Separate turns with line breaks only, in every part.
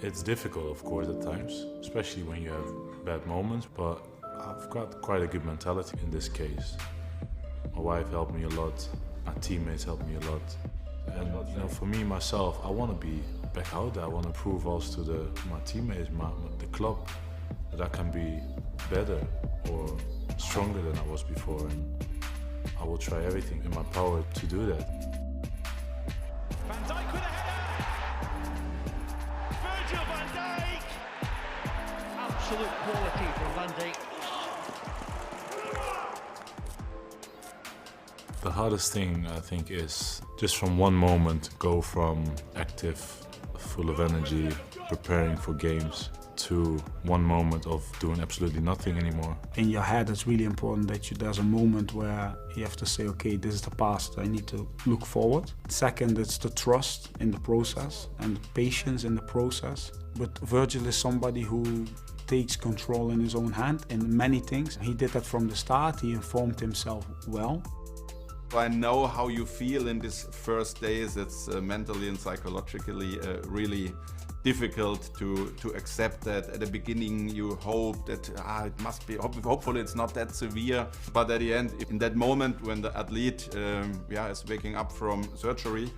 It's difficult, of course, at times, especially when you have bad moments, but I've got quite a good mentality in this case. My wife helped me a lot, my teammates helped me a lot. And you know, for me, myself, I want to be back out there. I want to prove also to my teammates, the club, that I can be better or stronger than I was before. And I will try everything in my power to do that.
Dاik with a header! Virgil van Dijk! Absolute quality from Van Dijk.
The hardest thing, I think, is just from one moment go from active, full of energy, preparing for games, to one moment of doing absolutely nothing anymore.
In your head, it's really important that there's a moment where you have to say, okay, this is the past, I need to look forward. Second, it's the trust in the process and the patience in the process. But Virgil is somebody who takes control in his own hand in many things. He did that from the start, he informed himself well.
I know how you feel in these first days. It's mentally and psychologically really difficult to accept that. At the beginning you hope that it must be, hopefully it's not that severe, but at the end, in that moment when the athlete is waking up from surgery,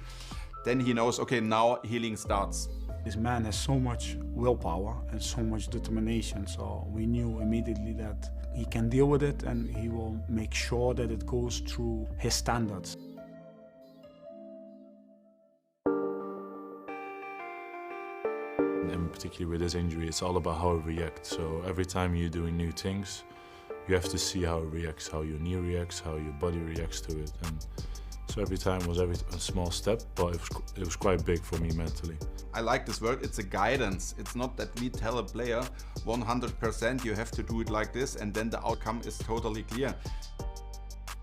then he knows, okay, now healing starts.
This man has so much willpower and so much determination, so we knew immediately that he can deal with it and he will make sure that it goes through his standards.
And particularly with this injury, it's all about how it reacts. So every time you're doing new things, you have to see how it reacts, how your knee reacts, how your body reacts to it. And so every time was a small step, but it was quite big for me mentally.
I like this word, it's a guidance. It's not that we tell a player 100% you have to do it like this and then the outcome is totally clear.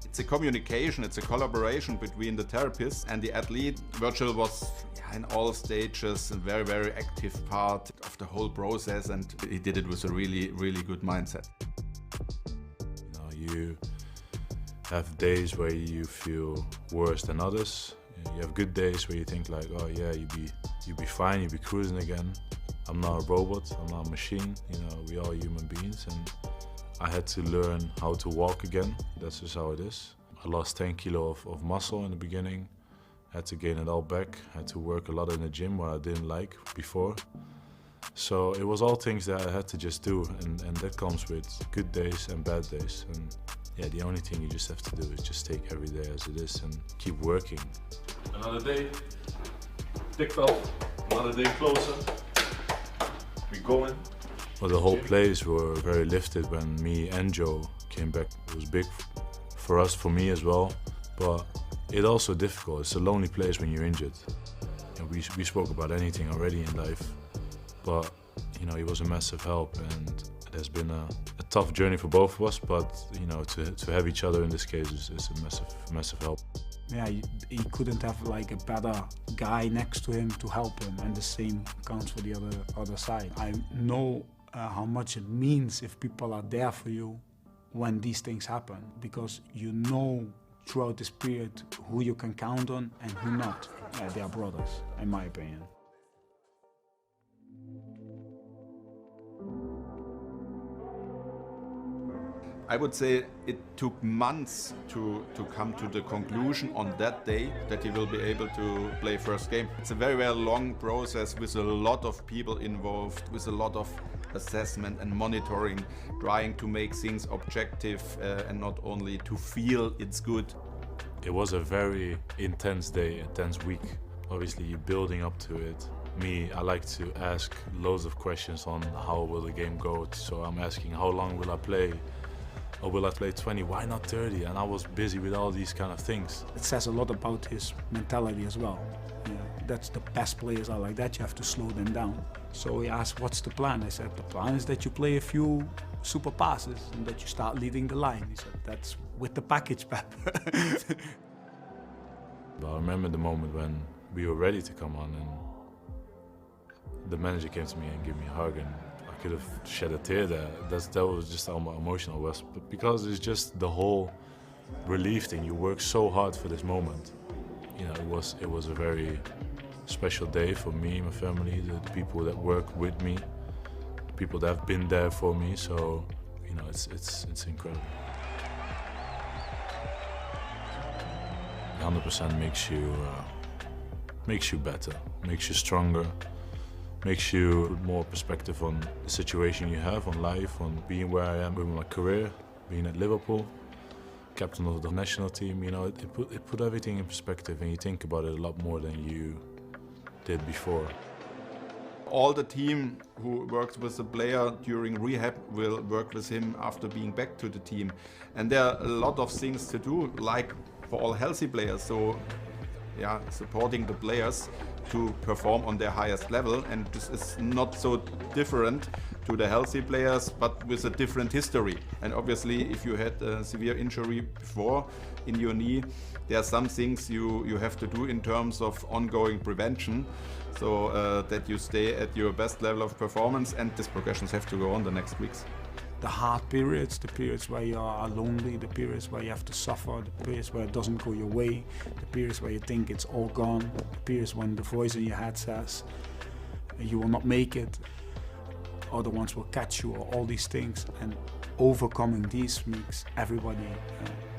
It's a communication, it's a collaboration between the therapist and the athlete. Virgil was in all stages a very, very active part of the whole process, and he did it with a really, really good mindset.
You have days where you feel worse than others. You have good days where you think like, oh yeah, you'd be fine, you'd be cruising again. I'm not a robot, I'm not a machine, you know, we are human beings, and I had to learn how to walk again. That's just how it is. I lost 10 kilo of muscle in the beginning. I had to gain it all back. I had to work a lot in the gym, what I didn't like before. So it was all things that I had to just do, and that comes with good days and bad days. And yeah, the only thing you just have to do is just take every day as it is and keep working.
Another day ticked off, another day closer. We going.
Well, the whole place were very lifted when me and Joe came back. It was big for us, for me as well, but it's also difficult. It's a lonely place when you're injured. You know, we spoke about anything already in life, but you know, he was a massive help, and it has been a tough journey for both of us, but you know, to have each other in this case is a massive help.
Yeah, he couldn't have like a better guy next to him to help him, and the same counts for the other side. I know how much it means if people are there for you when these things happen, because you know throughout this period who you can count on and who not. Yeah, they are brothers, in my opinion.
I would say it took months to come to the conclusion on that day that he will be able to play first game. It's a very, very long process with a lot of people involved, with a lot of assessment and monitoring, trying to make things objective and not only to feel it's good.
It was a very intense day, intense week. Obviously, you're building up to it. Me, I like to ask loads of questions on how will the game go. So I'm asking, how long will I play? Or will I play 20? Why not 30? And I was busy with all these kind of things.
It says a lot about his mentality as well. You know, that's the best players are like that. You have to slow them down. So he asked, what's the plan? I said, the plan is that you play a few super passes and that you start leading the line. He said, that's with the package, Pep.
But I remember the moment when we were ready to come on, and the manager came to me and gave me a hug, and I could have shed a tear there. That was just how emotional it was, but because it's just the whole relief thing. You work so hard for this moment. You know, it was a very special day for me, my family, the people that work with me, people that have been there for me. So, you know, it's incredible. 100% makes you better, makes you stronger, makes you put more perspective on the situation you have, on life, on being where I am with my career, being at Liverpool, captain of the national team. You know, it put everything in perspective, and you think about it a lot more than you did before.
All the team who works with the player during rehab will work with him after being back to the team. And there are a lot of things to do, like for all healthy players. So, yeah, supporting the players to perform on their highest level. And this is not so different to the healthy players, but with a different history. And obviously, if you had a severe injury before in your knee, there are some things you have to do in terms of ongoing prevention, so that you stay at your best level of performance, and these progressions have to go on the next weeks.
The hard periods, the periods where you are lonely, the periods where you have to suffer, the periods where it doesn't go your way, the periods where you think it's all gone, the periods when the voice in your head says you will not make it, other ones will catch you, or all these things. And overcoming these makes everybody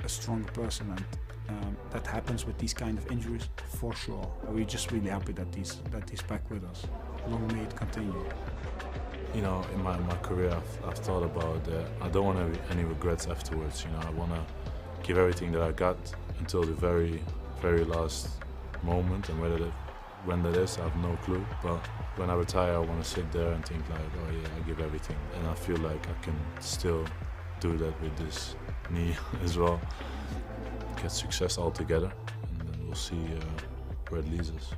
a stronger person, and that happens with these kind of injuries for sure. We're just really happy that he's back with us. Long may it continue.
You know, in my career, I've thought about that. I don't want any regrets afterwards. You know, I want to give everything that I got until the very, very last moment, and when that is, I have no clue. But when I retire, I want to sit there and think like, oh yeah, I give everything, and I feel like I can still do that with this knee as well. Get success all together, and then we'll see where it leads us.